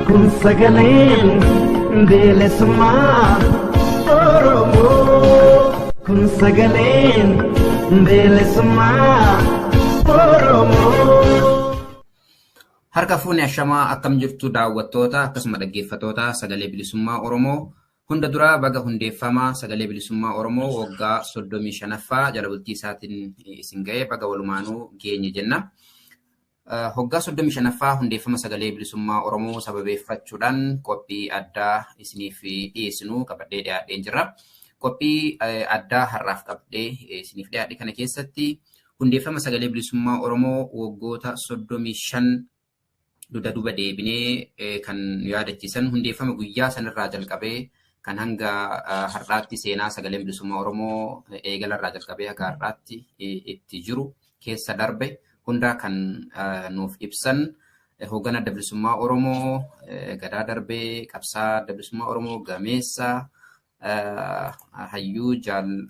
Kun sagaleen bilisummaa Oromoo. Kun sagaleen bilisummaa Oromoo. Harka fuuni ashamaa akkam jirtu daawwattoota akkasuma dhaggeeffattoota sagalee bilisummaa Oromoo. Hunda dura baga hundeeffama sagalee bilisummaa Oromoo waggaa 35ffaa jala bultii isaatiin isin ga'ee baga walumaanuu geenye jenna. Waggaa 35ffaa hundeeffama sagalee bilisummaa Oromoo sababeeffachuudhaan qophii addaa isiniif dhiyeessinu qabadhee dhiyaadheen jirra. Qophii addaa har'aaf qabdee isiniif dhiyaadhe kana keessatti hundeeffama sagalee bilisummaa Oromoo waggoota 35 duuba deebinee kan yaadachiisan hundeeffama guyyaa sanarraa jalqabee kan hanga har'aatti seenaa sagalee bilisummaa Oromoo eegalarraa jalqabee hanga har'aatti itti jiru keessa darbe hunda kan nuuf ibsan hoogganaa adda bilisummaa Oromoo gadaa darbee qabsaa adda bilisummaa Oromoo gameessa hayyuu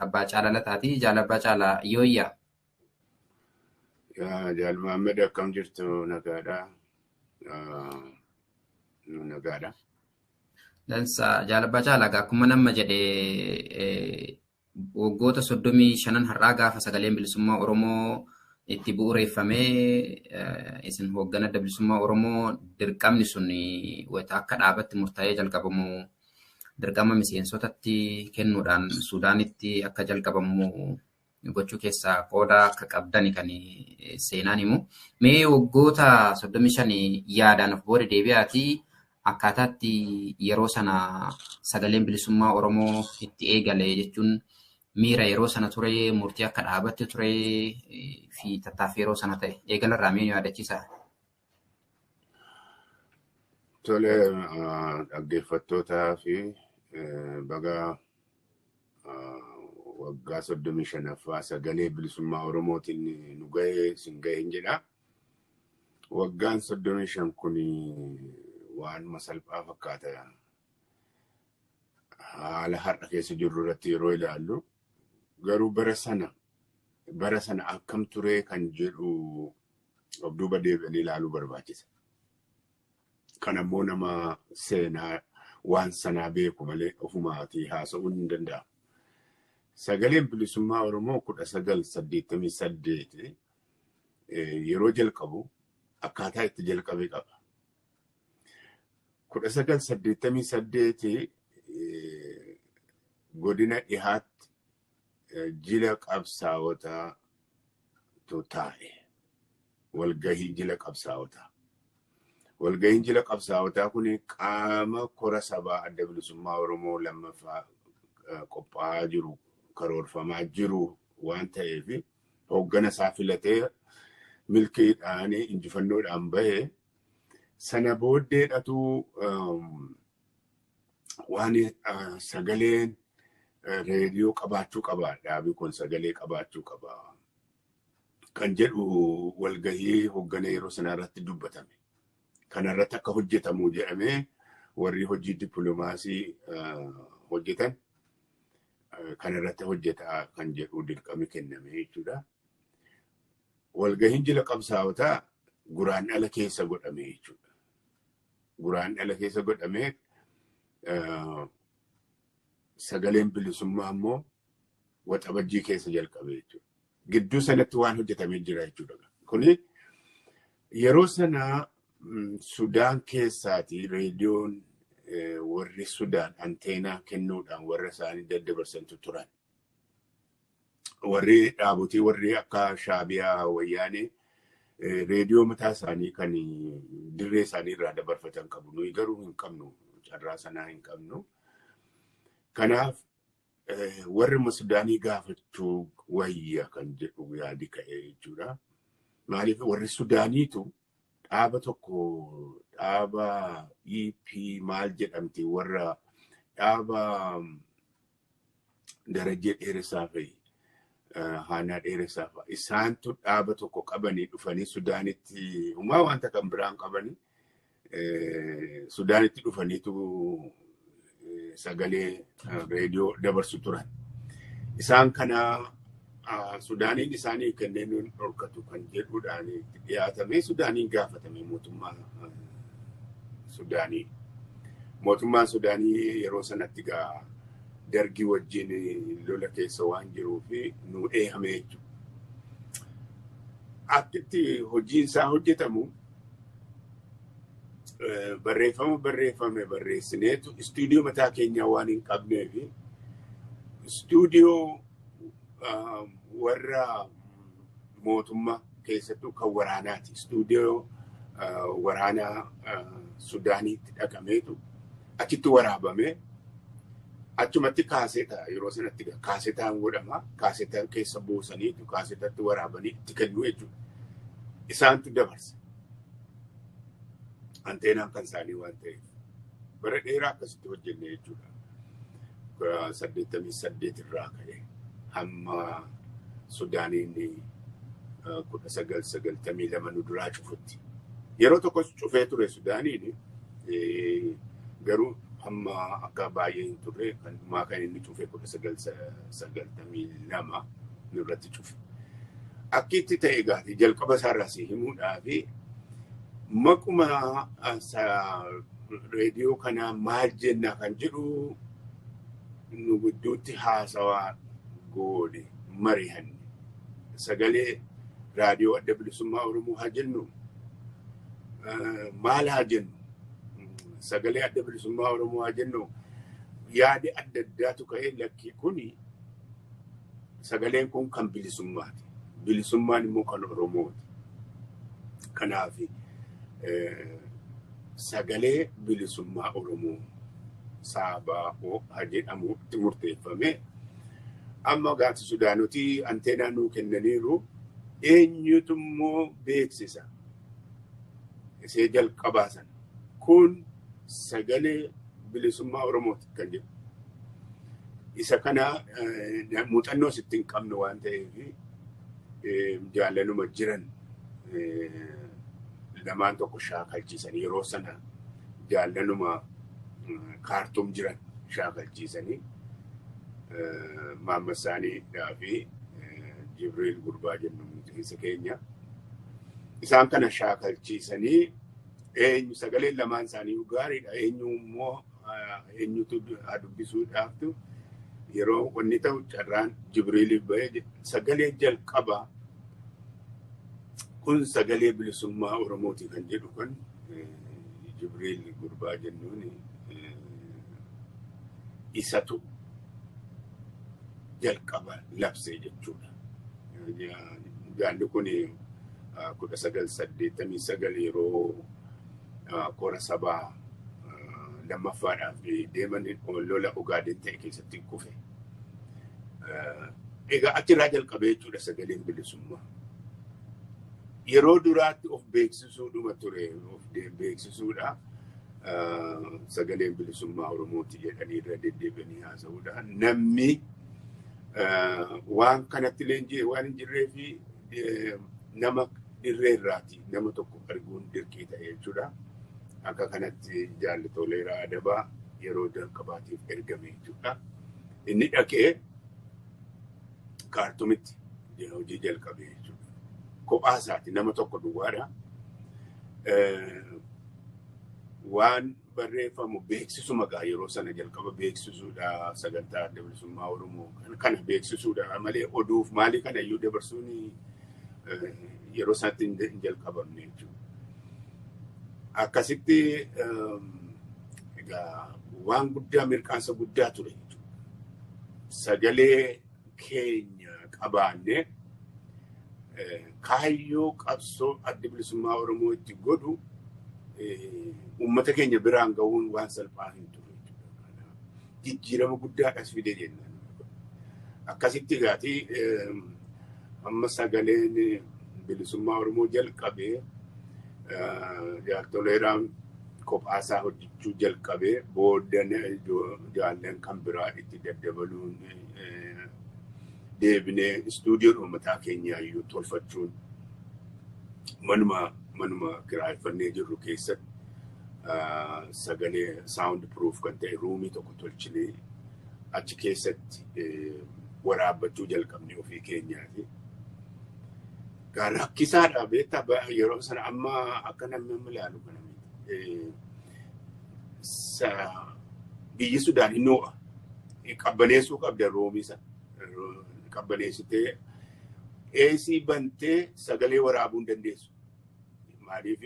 abbaa caalalaataati. Jaal abbaa caalaa yooyyaa. Jaal Muhammad akkam jirtu nagaadha. Nagaadha. Dansa Jaal abbaa caalaa akkuma nama jedhee waggoota 35 har'aa gaafa sagaleen bilisummaa Oromoo itti bu'uureeffamee isin hoogganaa adda bilisummaa Oromoo dirqamni sun wayita akka dhaabatti murtaa'ee jalqabamu dirqama miseensotatti kennuudhaan Suudaanitti akka jalqabamu gochuu keessaa qooda akka qabdani kan seenaan himu. Mee waggoota 35 yaadaan of booda deebi'aatii akkaataatti yeroo sana sagaleen bilisummaa Oromoo itti eegale jechuun miira yeroo sana ture murtii akka dhaabatti ture fi tattaaffii yeroo sana ta'e eegalarraa mee yaadachiisa. Tole dhaggeeffattootaa fi baga waggaa 35ffaa sagalee bilisummaa Oromootiin nu ga'ee sin ga'een jedha. Waggaan 35 kun waan salphaa fakkaata. Haala har'a keessa jirru irratti yeroo ilaallu garuu bara sana akkam ture kan jedhu of duuba deebi'anii ilaaluu barbaachisa. Kan ammoo nama seenaa waan sanaa beeku malee ofumaatii haasa'uun hin danda'amu. Sagaleen bilisummaa Oromoo 1988 yeroo jalqabu akkaataa itti jalqabee qaba. 1988 godina dhihaatti jila qabsaa'otaa taa'e. Walgahii jila qabsaa'otaa. Walgahiin jila qabsaa'otaa kun qaama kora sabaa adda bilisummaa Oromoo lammaffaa qophaa'aa jiru, karoorfamaa jiru waan ta'eef hooggana isaa filatee milkiidhaan injifannoodhaan bahee sana booddeedhatu waan sagaleen reediyoo qabaachuu qaba. Dhaabii kun sagalee qabaachuu qaba kan jedhu walgahii hooggana yeroo sana irratti dubbatame. Kanarratti akka hojjetamu jedhamee warri hojii dippiloomaasii hojjetan kanarratti hojjetaa kan jedhu dirqami kenname jechuudha. Walgahiin jila qabsaa'otaa Guraandhala keessa godhame jechuudha. Guraandhala keessa godhamee sagaleen bilisummaa immoo waxabajjii keessa jalqabe jechuudha. Gidduu sanatti waan hojjetamee jira jechuudha. Kuni yeroo sanaa Sudaan keessaati reediyoon warri Sudaan anteenaa kennuudhaan warra isaanii daddabarsantu turan. Warri dhaabotii warri akka Shaabiyaa Wayyaanee reediyoo mataa isaanii kan dirree isaanii irraa dabarfatan qabu. Nuyi garuu hin qabnu. Carraa sanaa hin qabnu. Kanaaf warri Sudaanii gaafachuu wayya kan jedhu yaadi ka'ee jechuudha. Maaliif warri Sudaaniitu dhaaba tokko dhaaba EP maal jedhamti warra dhaaba Darajjee Dheeressaa fa'i Haanaa Dheeressaa fa'i isaantu dhaaba tokko qabanii dhufanii Sudaanitti uumaa wanta kan biraan qabanii Sudaanitti dhufaniitu sagalee reediyoo dabarsu turan. Isaan kana Sudaaniin isaanii kanneen dhorkatu kan jedhuudhaan dhiyaatamee Sudaaniin gaafatame mootummaa Sudaanii. Mootummaan Sudaanii yeroo sanatti gaa dargii wajjin lola keessa waan jiruu fi nu eehame jechuudha. Akkitti hojiin isaa hojjetamu barreessineetu istuudiyoo mataa keenyaa waan hin qabnee fi istuudiyoo warra mootummaa keessattuu kan waraanaati. Istuudiyoo waraanaa Sudaaniitti dhaqameetu achitti waraabame. Achumatti kaasetaa yeroo sanatti kaasetaan godhama. Kaasetaa keessa buusaniitu kaasetatti waraabanii itti kennu jechuudha. Isaantu dabarsa. Anteenaan kan isaanii waan ta'eef. Bara dheeraa akkasitti hojjenne jechuudha. 88 irraa ka'e hamma Sudaaniin 1992 nu duraa cufutti. Yeroo tokko cufee ture Sudaaniin garuu hamma akka baay'ee hin turre kan inni cufe 1992 nurratti cufe. Akkitti ta'e gaatii jalqaba isaarraa si himuudhaa fi maquma reediyoo kanaa maal jennaa kan jedhu nu gidduutti haasawaa goone mari'anne. Sagalee raadiyoo Adda Bilisummaa Oromoo haa jennu maal haa jennu? Sagalee Adda Bilisummaa Oromoo haa jennu yaada adda addaatu ka'ee lakkii kuni sagaleen kun kan bilisummaati. Bilisummaan immoo kan Oromooti. Kanaaf sagalee bilisummaa Oromoo Saaba'oo haa jedhamutti murteeffame. Amma gaati Sudaanotii anteenaa nuu kennaniiru eenyutu immoo beeksisa. Isee jalqabaasan kun sagalee bilisummaa Oromooti kan jedhu. Isa kana muuxannoo sitti hin qabne waan ta'eef jaalaluma jiran lamaan tokko shaakalchiisanii yeroo sana jaalaluma kaartuum jiran shaakalchiisanii Maamma Saaniidhaa fi Jibriil Gurbaa jennu keessa keenya. Isaan kana shaakalchiisanii eenyu sagaleen lamaan isaanii gaariidha. Eenyu immoo eenyutu dubbisuudhaaftu yeroo wanni ta'u carraan Jibriiliif bahee sagalee jalqabaa kun sagalee bilisummaa Oromooti kan jedhu kan Jibriil Gurbaa jennuun isatu jalqaba labsee jechuudha. Jaalli kun 1989 yeroo kora sabaa lammaffaadhaaf deeman lola Ogaaden ta'e keessatti kufe. Egaa achirraa jalqabee jechuudha sagaleen bilisummaa. Yeroo duraatti of beeksisuudhuma ture of beeksisuudha. Sagaleen bilisummaa Oromooti jedhanii irra deddeebi'anii haasa'uudha. Namni waan kanatti leenjii waan hin jirree fi nama dirree irraati nama tokko arguun dirqii ta'e jechuudha. Akka kanatti Jaalli Toleeraa Adabaa yeroo jalqabaatiif ergame jechuudha. Inni dhaqee kaartuumitti hojii jalqabee jechuudha. Kophaa isaati nama tokko duwwaadha. Waan barreeffamu beeksisuma gaa yeroo sana jalqaba beeksisuudha sagantaa Adda Bilisummaa Oromoo kana beeksisuudha malee oduuf maalii kana iyyuu dabarsuun yeroo sanatti hin jalqabamne jechuudha. Akkasitti egaa waan guddaa mirqaansa guddaa ture jechuudha. Sagalee keenya qabaanne kaayyoo qabsoo Adda Bilisummaa Oromoo itti godhu uummata keenya biraan gahuun waan salphaa hin ture jechuudha. Jijjiirama guddaadhas fide jennaan. Akkasitti gaatii amma sagaleen bilisummaa Oromoo jalqabee Jaalli Toleeraan kophaasaa hojjechuu jalqabee booddeen jaallan kan biraa itti daddabaluun deebinee istuudiyoo mataa keenyaa iyyuu tolfachuun manuma kiraayeffannee jirru keessatti sagalee sound proof kan ta'e ruumii tokko tolchinee achi keessatti waraabbachuu jalqabne ofii keenyaati. Rakkisaadha beektaa yeroo sana amma akka namni ilaalu kana miti. biyyi Sudaan hin noo'a. Qabbaneessuu qabda roomisa. Qabbaneessitee AC bantee sagalee waraabuu hin dandeessu. Maaliif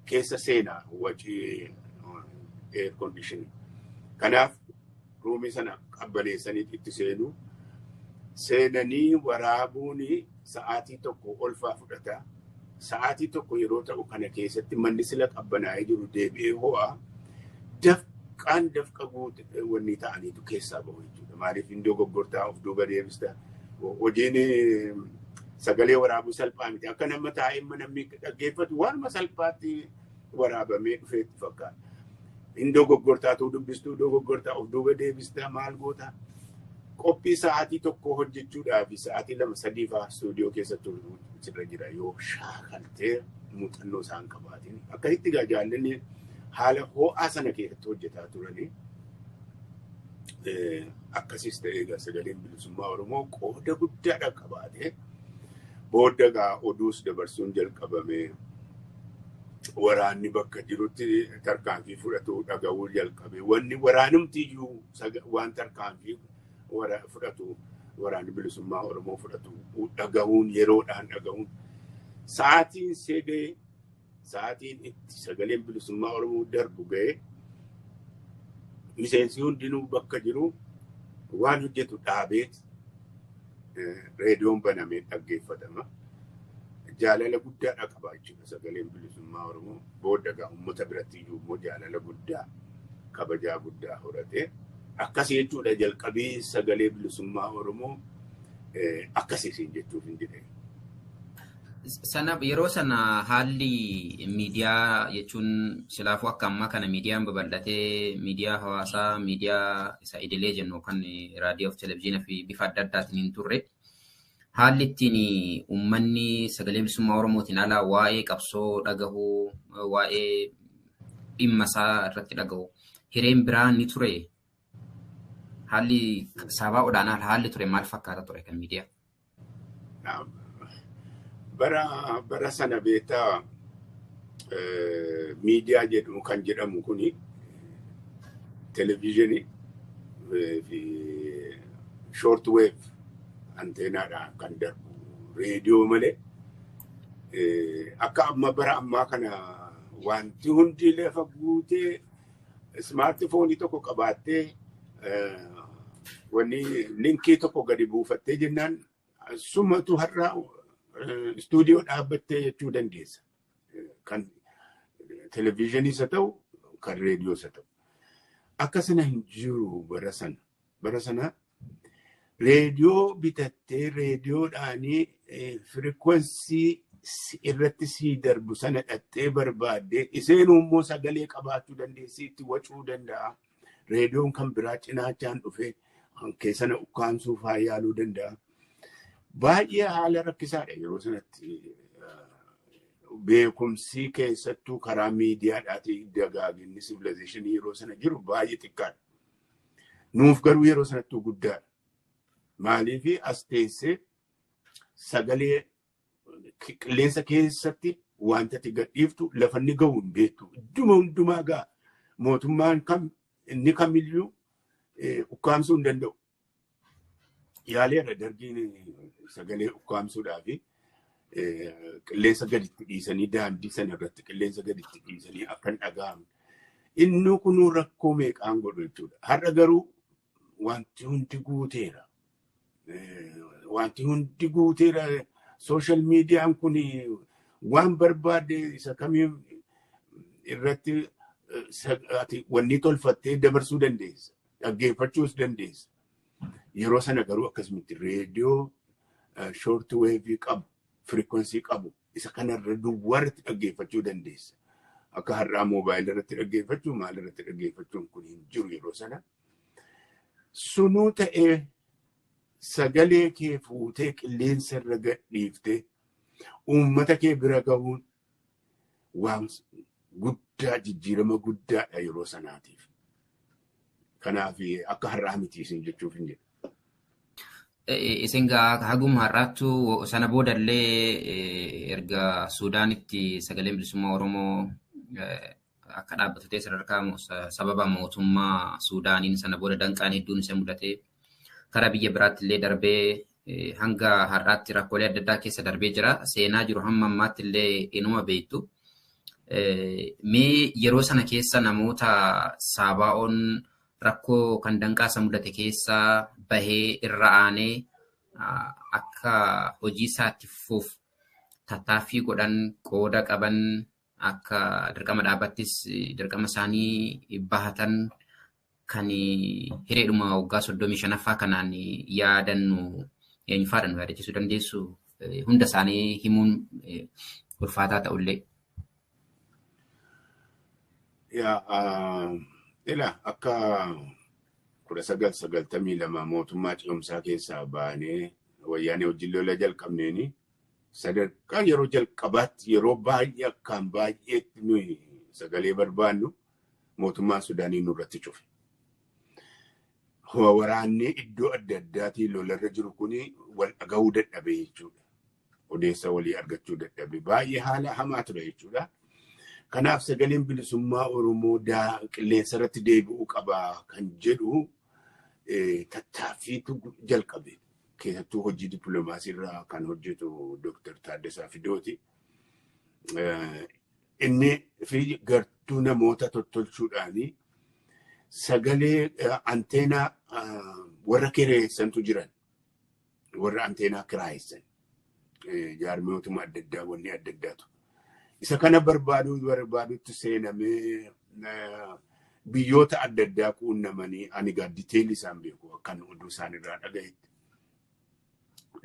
keessa seenaa wajji air conditioning. Kanaaf roomii sana qabbaneessanii itti seenu. Seenanii waraabuun sa'aatii tokko olfaa fudhata. Sa'aatii tokko yeroo ta'u kana keessatti manni sila qabbanaa'ee jiru deebi'ee ho'a. Dafqa guute wanni ta'aniitu keessaa bahu jechuudha. Maaliif iddoo gogortaa of duuba deebista. Hojiin sagalee waraabuu salphaa miti. Akka nama taa'ee namni dhaggeeffatu waanuma salphaatti waraabamee dhufeetti fakkaata. Iddoo gogortaatu dubbistuu, iddoo gogortaa of duuba deebista maal goota. Qophii sa'aatii tokko hojjechuudhaaf sa'aatii 2-3 fa'aa istuudiyoo keessatti sirra jira yoo shaakaltee muuxannoo isaan qabaatiin. Akkasitti jaallanni haala ho'aa sana keessatti hojjetaa turanii akkasiis ta'ee sagaleen bilisummaa Oromoo qooda guddaadha qabaatee booda oduus dabarsuun jalqabame waraanni bakka jirutti tarkaanfii fudhatu dhaga'uu jalqabe. Wanni waraanumtiyyuu waan tarkaanfii fudhatu waraanni bilisummaa Oromoo fudhatu dhaga'uun yeroodhaan dhaga'uun sa'aatiin seegee sa'aatiin itti sagaleen bilisummaa Oromoo darbu ga'ee miseensi hundinuu bakka jiru waan hojjetu dhaabeet reediyoon banamee dhaggeeffatama. Jaalala guddaadha qaba jechuudha sagaleen bilisummaa Oromoo. Booda uummata biratti iyyuu immoo jaalala guddaa kabajaa guddaa horatee akkasii jechuudha jalqabii sagalee bilisummaa Oromoo akkasiin jechuuf hin jedhee. Yeroo sana haalli miidiyaa jechuun silaafuu akka ammaa kana miidiyaan babal'atee miidiyaa hawaasaa, miidiyaa isa idilee jennu kan raadiyoo fi televezyiinii fi bifa adda addaatiin hin turre. Haalli ittiin uummanni sagalee bilisummaa Oromootiin alaa waa'ee qabsoo dhagahuu, waa'ee dhimma isaa irratti dhagahu hireen biraa ni ture. Haalli sabaa olaanaa haalli ture maal fakkaata ture kan miidiyaa? Bara sana beektaa miidiyaa jedhamu kan jedhamu kuni televezyiinii fi short wave anteenaadhaan kan darbu reediyoo malee akka amma bara ammaa kana wanti hundi lafa guutee smartphone tokko qabaattee wanni linkii tokko gadi buufattee jennaan sumatu har'aa istuudiyoo dhaabbattee jechuu dandeessa. Kan televezyiiniis haa ta'u, kan reediyoos haa ta'u. Akkasana hin jiru bara sana. Bara sana reediyoo bitattee reediyoodhaanii firikwensii irratti sii darbu sana dhattee barbaaddee iseen immoo sagalee qabaachuu dandeessi itti wacuu danda'a. Reediyoon kan biraa cinaachaan dhufee keessana ukkaamsuuf haa yaaluu danda'a. Baay'ee haala rakkisaadha yeroo sanatti beekumsi keessattuu karaa miidiyaadhaatiin dagaaginni sivilaayizeeshinii yeroo sana jiru baay'ee xiqqaadha. Nuuf garuu yeroo sanattuu guddaadha. Maaliif as teessee sagalee qilleensa keessatti wanta ati gadhiiftu lafa inni gahu hin beektu. Idduma hundumaa gaa mootummaan inni kamiyyuu ukkaamsuu hin danda'u. Yaaleera dargiin sagalee ukkaamsuudhaa fi qilleensa gaditti dhiisanii daandii sana irratti qilleensa gaditti dhiisanii akka hin dhaga'amne. Inni kunuu rakkoo meeqaan godhu jechuudha. Har'a garuu wanti hundi guuteera. Wanti hundi guuteera. Social miidiyaan kun waan barbaade isa kamii irratti wanni tolfattee dabarsuu dandeessa. Dhaggeeffachuus dandeessa. Yeroo sana garuu akkasumitti reediyoo short wave qabu, frequency qabu isa kanarra duwwaarratti dhaggeeffachuu dandeessa. Akka har'aa moobaayilii irratti dhaggeeffachuu maal irratti dhaggeeffachuun kun hin jiru yeroo sana. Sunuu ta'ee sagalee kee fuutee qilleensa irra gadhiiftee uummata kee bira gahuun waan guddaa jijjiirama guddaadha yeroo sanaatiif. Kanaaf akka har'aa miti isin jechuuf hin jedhu. Isin haguma har'aattu sana boodallee erga Suudaanitti sagaleen bilisummaa Oromoo akka dhaabbatee sadarkaa sababa mootummaa Suudaaniin sana booda danqaan hedduun isa mudate karaa biyya biraatti illee darbee hanga har'aatti rakkoolee adda addaa keessa darbee jira. Seenaa jiru hamma ammaatti illee inuma beektu. Mee yeroo sana keessa namoota Saabaa'oon rakkoo kan danqaa isa mudate keessa bahee irra aanee akka hojii isaatti fuuf tattaaffii godhan qooda qaban akka dirqama dhaabbattis dirqama isaanii bahatan kan hireedhuma waggaa 35ffaa kanaan yaadannu eenyufaadhaan yaadachiisuu dandeessu hunda isaanii himuun ulfaataa ta'ullee. Akka 1992 mootummaa ce'umsaa keessaa baanee wayyaanee wajjin lola jalqabneeni sadarkaa yeroo jalqabaatti yeroo baay'ee akkaan baay'eetti nuyi sagalee barbaannu mootummaan Sudaanii nurratti cufe. Waraannee iddoo adda addaatii lolarra jiru kuni wal dhagahuu dadhabe jechuudha. Odeessa walii argachuu dadhabe. Baay'ee haala hamaa ture jechuudha. Kanaaf sagaleen bilisummaa Oromoo qilleensa irratti deebi'uu qaba kan jedhu tattaaffiitu jalqabe. Keessattuu hojii dippiloomaasii irraa kan hojjetu Dr. Taaddasaa Fidooti. Inni fi gartuu namoota tottolchuudhaanii sagalee anteenaa warra kireessantu jiran. Warra anteenaa kiraayessan. Jaarmiyootuma adda addaa wanni adda addaatu. Isa kana barbaadutti seenamee biyyoota adda addaa quunnamanii ani diteelii isaan beeku akkan oduu isaan irraa dhagayetti.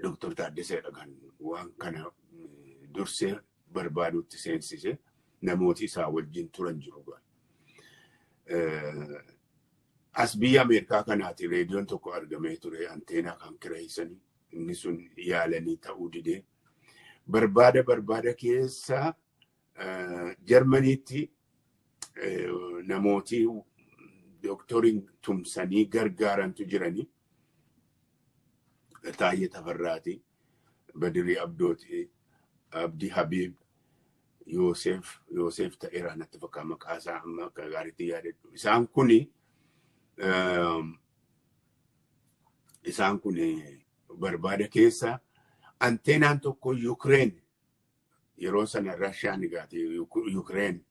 Dr. Taaddasaa kan waan kana dursee barbaadutti seensise namooti isaa wajjin turan jiru. As biyya Ameerikaa kanaati reediyoon tokko argamee ture anteenaa kan kireessanii inni sun yaalanii ta'uu didee barbaada keessa Jarmaniitti namooti dooktoriin tumsanii gargaarantu jiranii. Taayyee Tafarraati, Badirii Abdooti, Abdii Habiib, Yoosef ta'eera natti fakkaata maqaa isaa amma akka gaariitti yaadadhu. Isaan kun barbaada keessa anteenaan tokko Yuukireen yeroo sana Raashiyaan egaati Yuukireen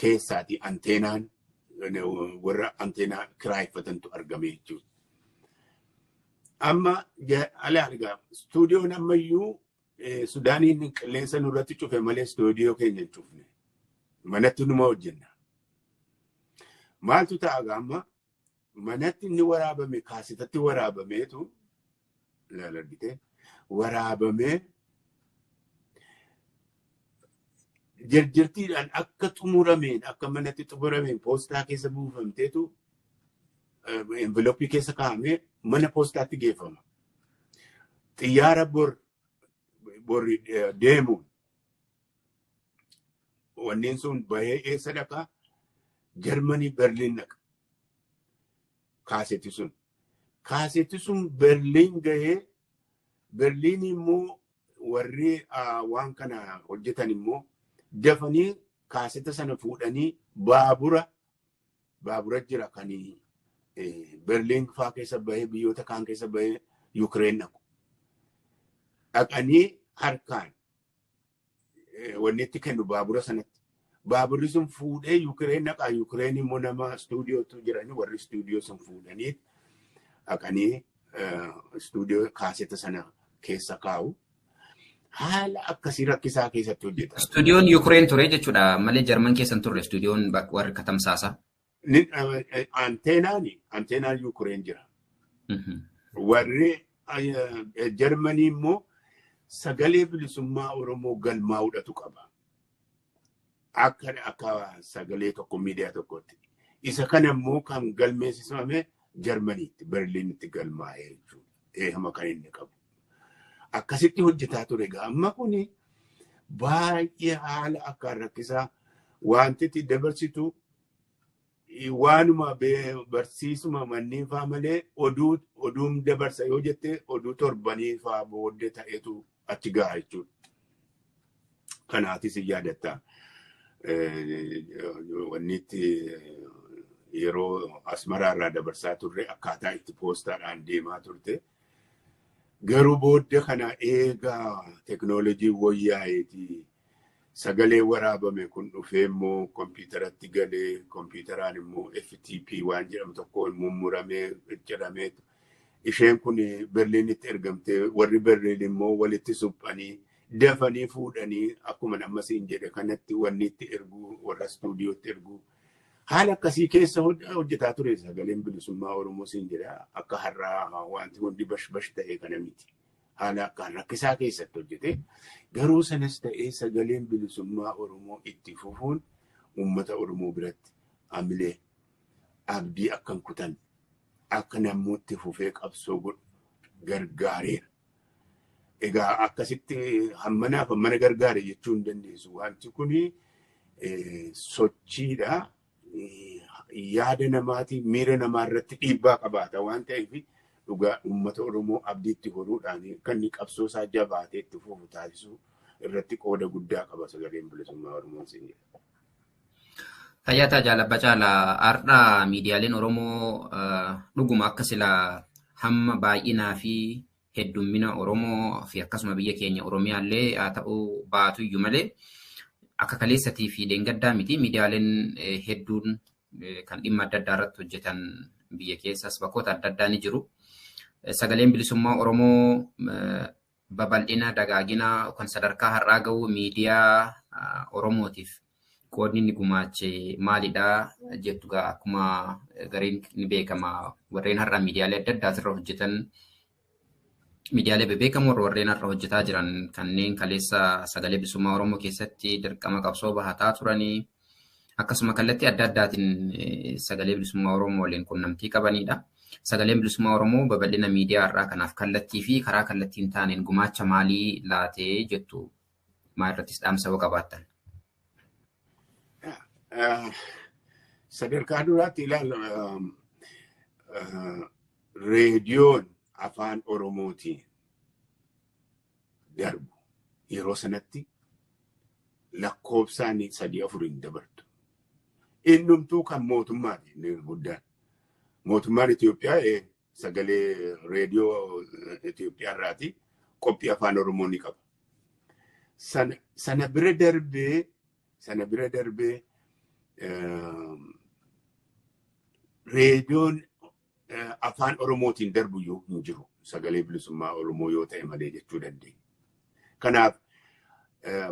keessaati anteenaan warra anteenaa kiraayeffatantu argame jechuudha. Amma alaargaa stuudiyoon ammayyuu Sudaaniin qilleensa nurratti cufe malee stuudiyoo keenya hin cufne. Manatti numa hojjenna. Maaltu ta'a amma manatti inni waraabame kaasitatti waraabameetu laalargitee waraabamee jirtiidhaan akka xumurameen akka manatti xumurameen poostaa keessa buufamteetu enveloppii keessa kaa'amee mana poostaatti geeffama. Xiyyaara bor deemuun wanneen sun bahee eessa dhaqa Jarmanii Berliin dhaqa. Kaasetti sun Berliin gahee Berliin immoo warri waan kana hojjetan immoo dafanii kaaseta sana fuudhanii baabura jira kan Berliin faa keessa bahee biyyoota kaan keessa bahee Yuukireen dhaqu. Dhaqanii harkaan wanni itti kennu baabura sanatti. Baaburri sun fuudhee Yuukireen dhaqaa. Yuukireen immoo nama stuudiyootu jiranii warri stuudiyoo sun fuudhanii dhaqanii stuudiyoo kaaseta sana keessa kaa'u. Haala akkasii rakkisaa keessatti hojjeta. Stuudiyoon Yuukireen ture jechuudha malee Jarman keessa hin turre stuudiyoon warri katamsaasa. Anteenaan Yuukireen jira. Warri Jarmanii immoo sagalee bilisummaa Oromoo galmaa'uudhatu qaba. Akka sagalee tokko miidiyaa tokkotti. Isa kana immoo kan galmeessifame Jarmaniitti Berliinitti galmaa'ee jechuudha. Eehama kan inni qabu. Akkasitti hojjetaa ture egaa amma kuni baay'ee haala akka rakkisaa wanti dabarsitu waanuma barsiisuma manneen faa malee oduun dabarsa yoo jette oduu torbanii faa booddee ta'etu achi gahaa jechuudha. Kanaatis yaadatta. wanni itti yeroo Asmaraa irraa dabarsaa turre akkaataa itti poostaadhaan deemaa turte. Garuu booda kana eegaa teknoolojii wayyaa'eetii sagalee waraabame kun dhufee immoo kompiitaratti galee kompiitaraan immoo FTP waan jedhamu tokko mummuramee jedhamee isheen kun Berliinitti ergamtee warri Berliin immoo walitti suphanii dafanii fuudhanii akkuma ammas hin jedhe kanatti wanni itti erguu warra istuudiyootti erguu haala akkasii keessa hojjetaa ture sagaleen bilisummaa Oromoo siin jedha akka har'aa wanti hundi bash ta'e kana miti. Haala akka rakkisaa keessatti hojjete garuu sanas ta'ee sagaleen bilisummaa Oromoo itti fufuun uummata Oromoo biratti hamilee abdii akkan kutan akka namooti fufee qabsoo godhu gargaareera. Egaa akkasitti hammanaaf hammana gargaare jechuu hin dandeessu. Wanti kuni sochiidha. Yaada namaatii miira namaa irratti dhiibbaa qabaata waan ta'eef dhugaa uummata Oromoo abdiitti horuudhaan kan inni qabsoo isaa jabaatee itti fufu taasisuu irratti qooda guddaa qaba sagaleen bilisummaa Oromoo siin jedha. Fayyataa Jaalabba Caalaa har'a miidiyaaleen Oromoo dhuguma akka silaa hamma baay'inaa fi heddummina Oromoo fi akkasuma biyya keenya Oromiyaallee haa ta'uu baatu iyyuu malee akka kaleessatii fi deengaddaa miti miidiyaaleen hedduun kan dhimma adda addaa irratti hojjetan biyya keessas bakkoota adda addaa ni jiru. Sagaleen bilisummaa Oromoo babal'ina dagaagina kan sadarkaa har'aa ga'u miidiyaa Oromootiif qoodni inni gumaache maalidha jettu akkuma gariin ni beekama warreen har'a miidiyaalee adda addaa irra hojjetan miidiyaalee bebeekamoo warreen har'a hojjetaa jiran kanneen kaleessa sagalee bilisummaa Oromoo keessatti dirqama qabsoo bahataa turanii akkasuma kallattii adda addaatiin sagalee bilisummaa Oromoo waliin quunnamtii qabanidha. Sagaleen bilisummaa Oromoo babal'ina miidiyaa irraa kanaaf kallattii fi karaa kallattiin taaneen gumaacha maalii laatee jettu maal irrattis dhaamsa yoo qabaattan. Sadarkaa duraatti ilaalu reediyoon afaan Oromootiin darbu yeroo sanatti lakkoofsaan 3-4 dabartu. Innumtuu kan mootummaati inni guddaan. Mootummaan Itoophiyaa sagalee reediyoo Itoophiyaa irraati qophii afaan Oromoo ni qaba. Sana bira darbee reediyoon afaan Oromootiin darbu yoo hin jiru sagalee bilisummaa Oromoo yoo ta'e malee jechuu dandeenya. Kanaaf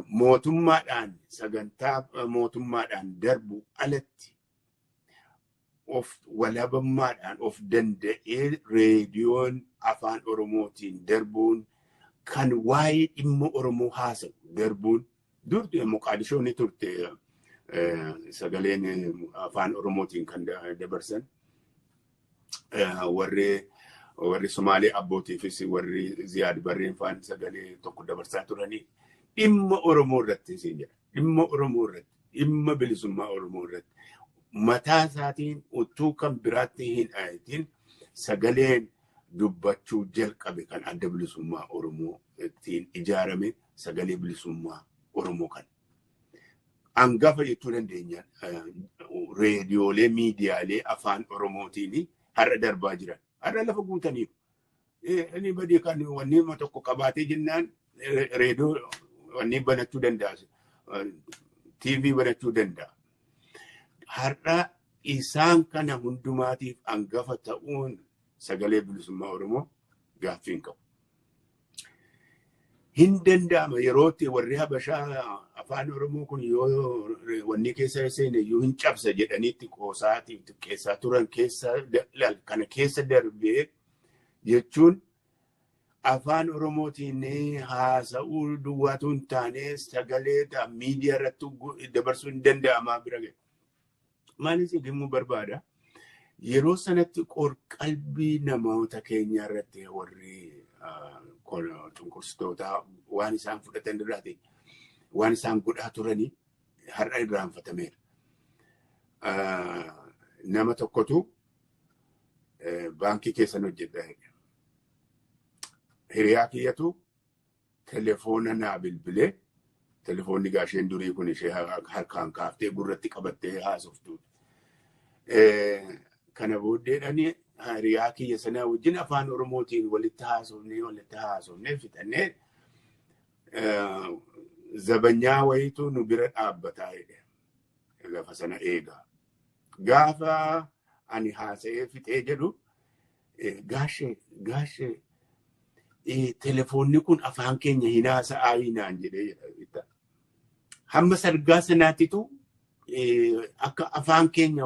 mootummaadhaan sagantaa mootummaadhaan darbu alatti of walabummaadhaan of danda'ee reediyoon afaan Oromootiin darbuun kan waa'ee dhimma Oromoo haasa'u darbuun durte Moqaadishoo ni turte sagaleen afaan Oromootiin kan dabarsan warri Somaalee abbootiifis warri Ziyaad Barreen faan sagalee tokko dabarsaa turanii dhimma Oromoo irratti siin jedha. Dhimma Oromoo irratti, dhimma bilisummaa Oromoo irratti mataa isaatiin utuu kan biraatti hin aayitiin sagaleen dubbachuu jalqabe kan adda bilisummaa Oromoo ittiin ijaarame sagalee bilisummaa Oromoo kan. Hangafa jechuu dandeenya reediyoolee miidiyaalee afaan Oromootiin har'a darbaa jiran. Har'a lafa guutaniiru. Inni badii kan wanni tokko qabaatee jennaan reediyoo wanni banachuu danda'a. TV banachuu danda'a. Har'a isaan kana hundumaatiif hangafa ta'uun sagalee bilisummaa Oromoo gaaffii hin qabu. Hin danda'ama yerootti warri Habashaa afaan Oromoo kun yoo wanni keessa seene yoo hin cabsa jedhaniitti qoosaatiif xiqqeessaa turan kana keessa darbee jechuun afaan Oromootiin haasa'uu duwwaatu hin taane sagalee miidiyaa irratti dabarsuu hin danda'amaa bira gahe. Maalis dhimmu barbaada. Yeroo sanatti qalbii namoota keenya irratti warri cunqursitoota waan isaan fudhatan irraati waan isaan godhaa turanii har'a irraanfatameera. Nama tokkotu baankii keessan hojjedha. Hiriyaa kiyyatu telefoona naa bilbilee telefoonni gaasheen durii kun ishee harkaan kaaftee gurratti qabattee haasoftu. Kana booddeedhani hiriyaa kiyya sanaa wajjin afaan Oromootiin walitti haasofnee fixannee zabanyaa wayitu nu bira dhaabbataa jedhe. Lafa sana eegaa. Gaafa ani haasa'ee fixee jedhu gaashee telefoonni kun afaan keenya hin haasa'aa naan jedhee jedha. Hamma sargaa sanaatitu akka afaan keenya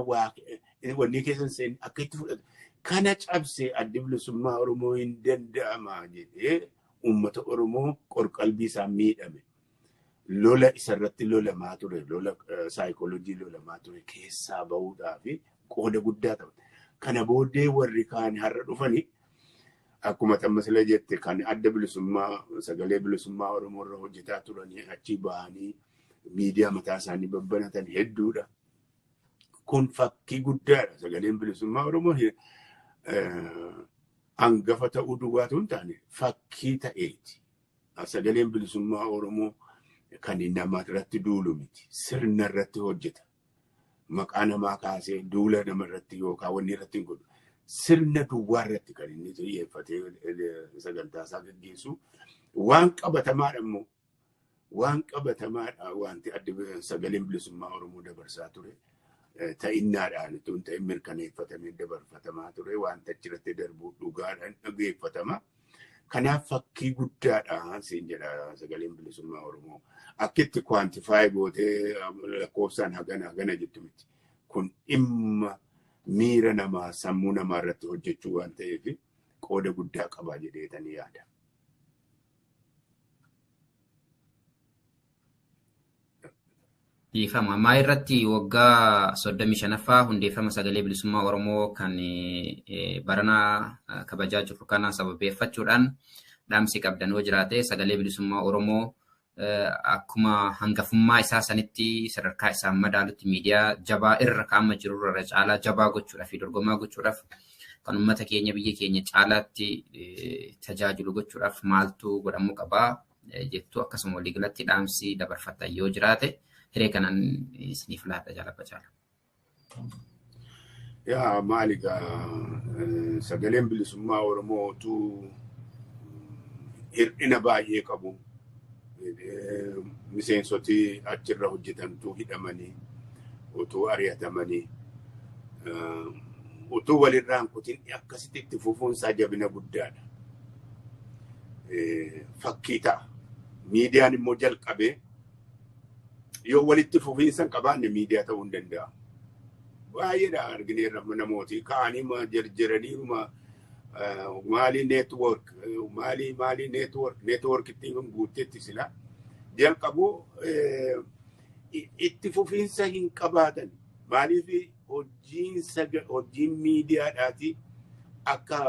wanni keessan seen akka itti fudhatu. Kana cabsee adda bilisummaa Oromoo hin danda'ama jedhee uummata Oromoo qorqalbii isaa miidhame. Lola isarratti lolamaa ture, lola saayikooloojii lolamaa ture keessaa bahuudhaa fi qooda guddaa ta'u. Kana booddee warri kaan har'a dhufanii akkuma tammasila jette kan adda bilisummaa sagalee bilisummaa Oromoo irra hojjetaa turanii achi bahanii miidiyaa mataa isaanii babbanatan hedduudha. Kun fakkii guddaadha. Sagaleen bilisummaa Oromoo hangafa ta'uu duwwaatu hin taane fakkii ta'eeti. Sagaleen bilisummaa Oromoo kan nama irratti duulu miti. Sirna irratti hojjeta. Maqaa namaa kaasee duula nama irratti yookaan wanni irratti hin godhu. Sirna duwwaa irratti kan inni xiyyeeffatee sagantaa isaa gaggeessu. Waan qabatamaadha immoo. Waan qabatamaadha wanti adda sagaleen bilisummaa Oromoo dabarsaa ture. Ta'innaadhaan tun ta'e mirkaneeffatamee dabarfatamaa ture. Wanta achirratti darbu dhugaadhaan dhageeffatama. Kanaaf fakkii guddaadhaan siin jedha sagaleen bilisummaa Oromoo. Akkitti kwantifaayi gootee lakkoofsaan hagana jettu miti. Kun dhimma miira namaa sammuu namaa irratti hojjechuu waan ta'eef qooda guddaa qabaa jedheetanii yaada. Dhiifama ammaa irratti waggaa 35ffaa hundeeffama sagalee bilisummaa Oromoo kan baranaa kabajaa jiru kana sababeeffachuudhaan dhaamsi qabdan yoo jiraate sagalee bilisummaa Oromoo akkuma hangafummaa isaa sanitti sadarkaa isaan madaalutti miidiyaa jabaa irra kaa'ama jiru irra caalaa jabaa gochuudhaaf fi dorgomaa gochuudhaaf kan uummata keenya biyya keenya caalaatti tajaajilu gochuudhaaf maaltu godhamuu qabaa jettu akkasuma waliigalatti dhaamsi dabarfatan yoo jiraate. Hiree kanan isiniif laata jaalaba jaala. Yaa maaligaa sagaleen bilisummaa Oromootu hir'ina baay'ee qabu. Miseensoti achirra hojjetantu hidhamanii utuu ari'atamanii utuu walirraan kutin akkasitti itti fufuunsaa jabina guddaadha. Fakkii ta'a. Miidiyaan immoo jalqabee yoo walitti fufiinsan qabaanne miidiyaa ta'uu hin danda'a. Baay'eedha argineerra namooti ka'anii jarjaraniiruma maali neetwoork maali neetwoork ittiin guutteetti sila jalqabu itti fufiinsa hin qabaatan. Maaliif hojiin miidiyaadhaati akka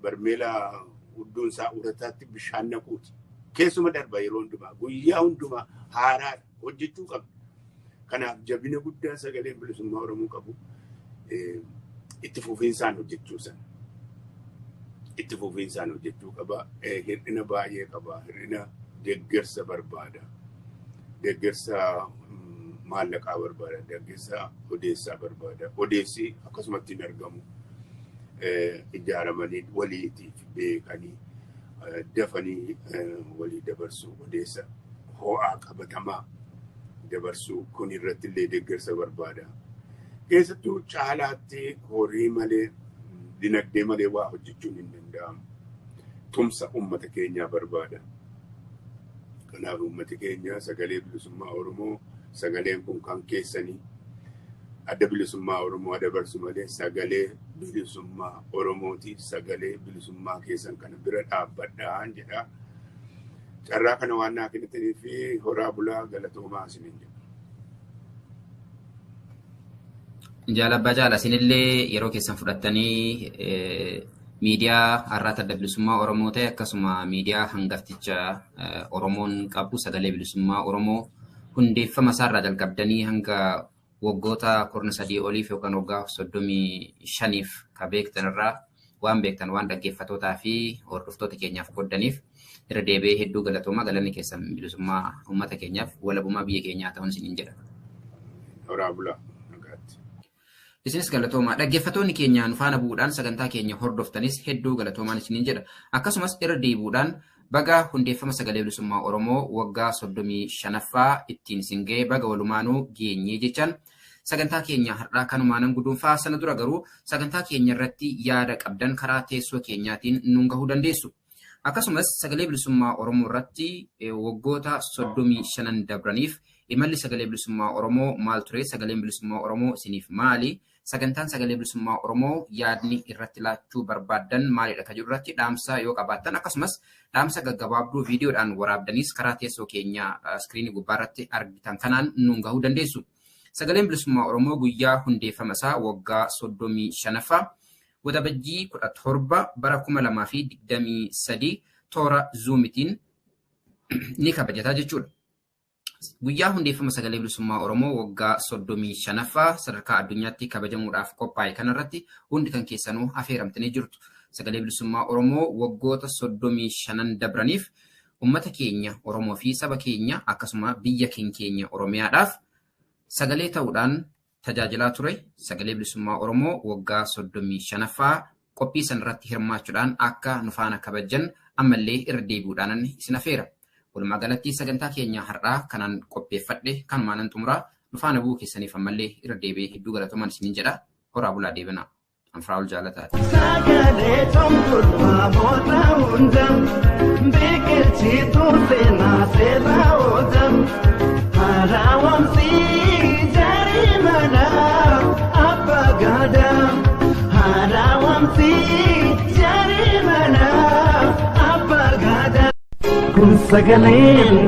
barmeela hudduunsaa urataatti bishaan naquuti. Keessuma darba yeroo hundumaa guyyaa hundumaa haaraa hojjechuu qabna. Kanaaf jabina guddaa sagaleen bilisummaa Oromoo qabu itti fufiinsaan hojjechuu sana. Itti fufiinsaan hojjechuu qaba. Hir'ina baay'ee qaba. Hir'ina deeggarsa barbaada. Deeggarsa maallaqaa barbaada. Deeggarsa odeessaa barbaada. Odeessi akkasumatti hin argamu. Ijaaramanii waliitiif beekanii. Dafanii walii dabarsuu odeessa ho'aa qabatamaa dabarsuu kun irratti illee deeggarsa barbaada. Keessattuu caalaatti horii malee dinagdee malee waa hojjechuun hin danda'amu. Tumsa uummata keenyaa barbaada. Kanaaf uummati keenya sagalee bilisummaa Oromoo sagaleen kun kan keessanii adda bilisummaa Oromoo dabarsu malee sagalee bilisummaa Oromooti sagalee bilisummaa keessan kana bira dhaabbadhaan jedha. Carraa kana waan naa kennitanii fi horaa bulaa galatoomaa isiniin jedha. Jaalabaa jaala isinillee yeroo keessan fudhattanii miidiyaa har'aata adda bilisummaa Oromoo ta'e akkasuma miidiyaa hangafticha Oromoon qabu sagalee bilisummaa Oromoo hundeeffama isaarraa jalqabdanii hanga waggoota 13 oliif yookaan waggaa 35f ka beektan irraa waan beektan waan dhaggeeffatootaa fi hordoftoota keenyaaf qoddaniif irra deebi'ee hedduu galatooma galanni keessan bilisummaa uummata keenyaaf walabummaa biyya keenyaa ta'uun isiniin jedha. Horaa bulaa. Isinis galatooma dhaggeeffattoonni keenya nu faana bu'uudhaan sagantaa keenya hordoftanis hedduu galatoomaan isiniin jedha. Akkasumas irra deebi'uudhaan baga hundeeffama sagalee bilisummaa Oromoo waggaa 35ffaa ittiin isin ga'e baga walumaanuu geenyee jechaan sagantaa keenya har'aa kanumaan guduunfaa sana dura garuu sagantaa keenya irratti yaada qabdan karaa teessoo keenyaatiin nuun gahuu dandeessu. Akkasumas sagalee bilisummaa Oromoo irratti waggoota 35 dabraniif imalli sagalee bilisummaa Oromoo maal ture? Sagaleen bilisummaa Oromoo isiniif maali? Sagantaan sagalee bilisummaa Oromoo yaadni irratti laachuu barbaadan maalidha kan jiru irratti dhaamsa yoo qabaattan akkasumas dhaamsa gaggabaabduu viidiyoodhaan waraabdanis karaa teessoo keenya iskiriinii gubbaa irratti argitan kanaan nuun gahuu dandeessu. Sagaleen bilisummaa Oromoo guyyaa hundeeffama isaa waggaa 35ffaa Waxabajjii 17 bara 2023 toora zuumitiin ni kabajataa jechuudha. Guyyaa hundeeffama sagalee bilisummaa Oromoo waggaa 35ffaa sadarkaa addunyaatti kabajamuudhaaf qophaa'e kanarratti hundi kan keessanuu affeeramtanii jirtu. Sagalee bilisummaa Oromoo waggoota 35 dabraniif uummata keenya Oromoo fi saba keenya akkasuma biyya keenya Oromiyaadhaaf sagalee ta'uudhaan tajaajilaa ture. Sagalee bilisummaa Oromoo waggaa 35ffaa qophii sanarratti hirmaachuudhaan akka nu faana kabajan ammallee irra deebi'uudhaan isin affeera. Walumaa galatti sagantaa keenya har'aa kanaan qopheeffadhe kanumaan xumuraa nu faana bu'uu keessaniif ammallee irra deebi'ee hedduu galatoomaan isiniin jedha. Horaa bulaa deebina. Anfiraa'ol Jaalataati. Sagalee tonkulmaa moota hunda biqilchiituu seenaa seerraa ooltan haaraawamsi jarii mana abbaa gadaa haaraawamsi jarii mana abbaa gadaa kun sagaleen